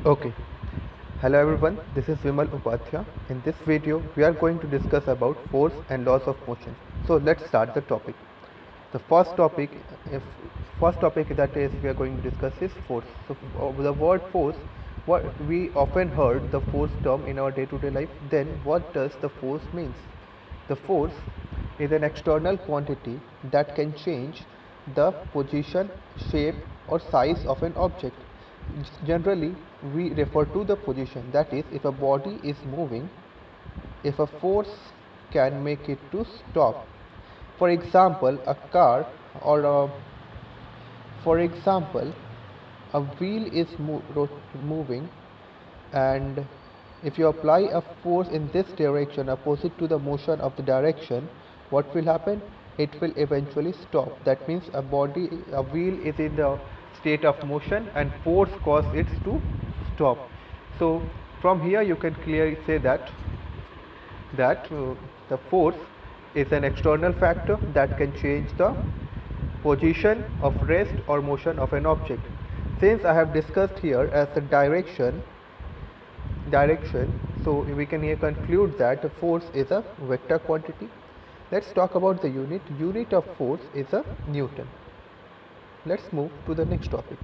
Okay, hello everyone, this is Vimal Upadhyay. In this video, we are going to discuss about force and laws of motion. So let's start the topic. The first topic, if first topic that is we are going to discuss is force. So the word force, what we often heard the force term in our day-to-day life. Then what does the force means? The force is an external quantity that can change the position, shape, or size of an object. Generally, we refer to the position, that is, if a body is moving, if a force can make it to stop. For example, a car or a for example, a wheel is moving, and if you apply a force in this direction opposite to the motion of the direction, what will happen? It will eventually stop. That means a wheel is in the state of motion and force causes it to stop. So from here you can clearly say that the force is an external factor that can change the position of rest or motion of an object. Since I have discussed here as a direction, so we can here conclude that the force is a vector quantity. Let's talk about the unit of force is a Newton. Let's move to the next topic.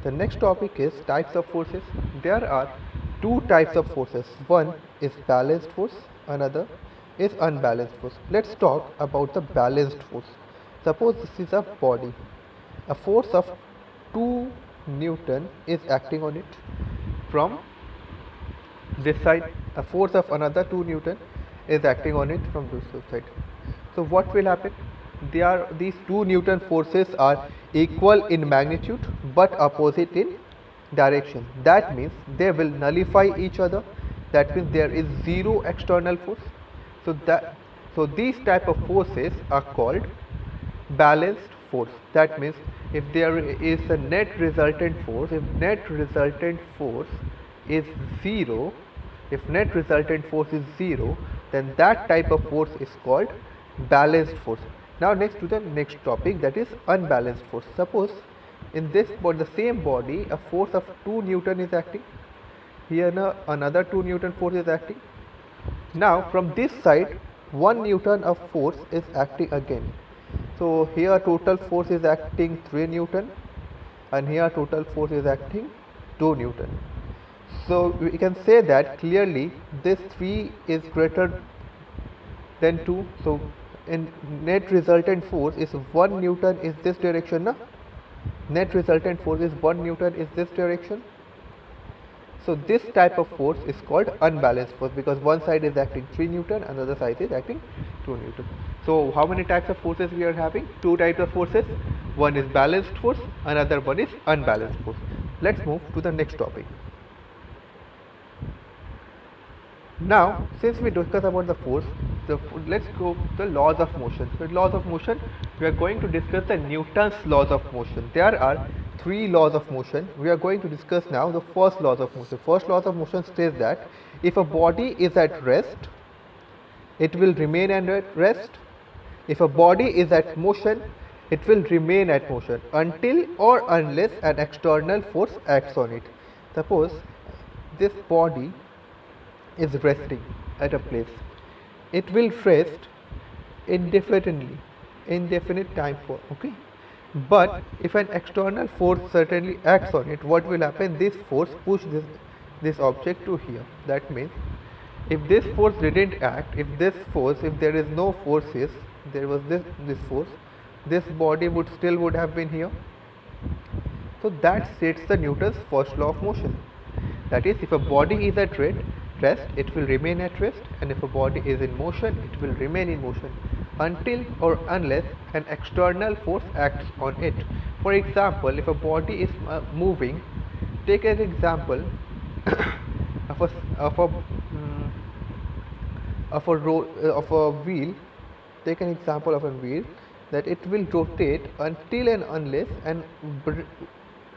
The next topic is types of forces. There are two types of forces. One is balanced force, another is unbalanced force. Let's talk about the balanced force. Suppose this is a body. A force of 2 Newton is acting on it from this side. A force of another 2 Newton is acting on it from this side. So what will happen? These 2 Newton forces are equal in magnitude but opposite in direction. That means they will nullify each other. That means there is zero external force. So these type of forces are called balanced force. That means if there is a net resultant force, if net resultant force is zero, then that type of force is called balanced force. Now next to the next topic, that is unbalanced force. Suppose in this the same body a force of 2 Newton is acting. Here another 2 Newton force is acting. Now from this side 1 Newton of force is acting again. So here total force is acting 3 Newton and here total force is acting 2 Newton. So we can say that clearly this 3 is greater than 2. So in net resultant force is 1 Newton is this direction, na? Net resultant force is 1 Newton is this direction. So this type of force is called unbalanced force because one side is acting 3 Newton and the other side is acting 2 Newton. So how many types of forces we are having? 2 types of forces. One is balanced force, another one is unbalanced force. Let's move to the next topic. Now, since we discussed about the force, let's go to the laws of motion. So, laws of motion, we are going to discuss the Newton's laws of motion. There are 3 laws of motion. We are going to discuss now the first laws of motion. First laws of motion states that if a body is at rest, it will remain at rest. If a body is at motion, it will remain at motion until or unless an external force acts on it. Suppose this body is resting at a place. It will rest indefinite time for, okay? But if an external force certainly acts on it, what will happen? This force push this object to here. That means if this force didn't act, if there is no forces, there was this force, this body would have been here. So that states the Newton's first law of motion. That is, if a body is at rest, it will remain at rest, and if a body is in motion, it will remain in motion until or unless an external force acts on it. For example, if a body is moving, take an example of a wheel. Take an example of a wheel that it will rotate until and unless an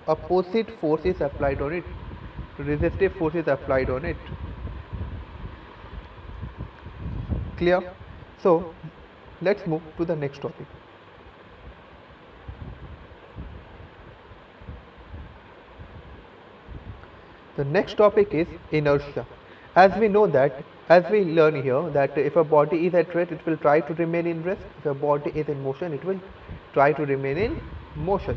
opposite force is applied on it, resistive force is applied on it. Clear? So let's move to the next topic. The next topic is inertia. As we know that, as we learn here, that if a body is at rest, it will try to remain in rest. If a body is in motion, it will try to remain in motion.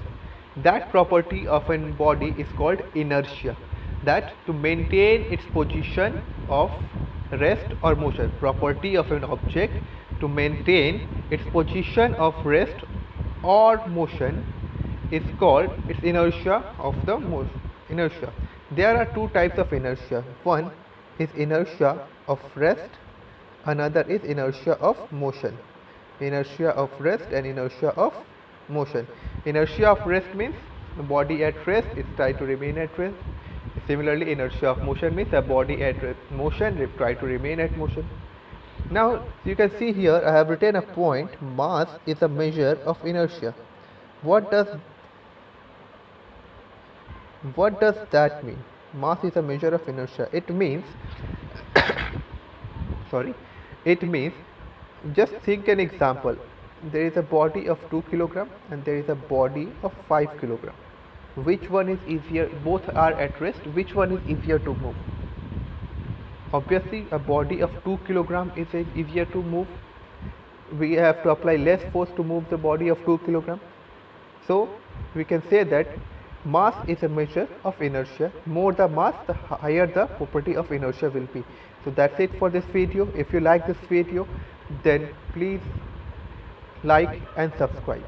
That property of a body is called inertia. That to maintain its position of rest or motion, property of an object to maintain its position of rest or motion is called its inertia of the motion. Inertia. There are two types of inertia. One is inertia of rest, another is inertia of motion. Inertia of rest and inertia of motion. Inertia of rest means the body at rest is try to remain at rest. Similarly, inertia of motion means a body at motion try to remain at motion. Now you can see here I have written a point. Mass is a measure of inertia. What does that mean? Mass is a measure of inertia. It means it means, just think an example. There is a body of 2 kilogram and there is a body of 5 kilogram. Which one is easier? Both are at rest. Which one is easier to move? Obviously a body of 2 kilogram is easier to move. We have to apply less force to move the body of 2 kilogram. So we can say that mass is a measure of inertia. More the mass, the higher the property of inertia will be. So that's it for this video. If you like this video, then please like and subscribe.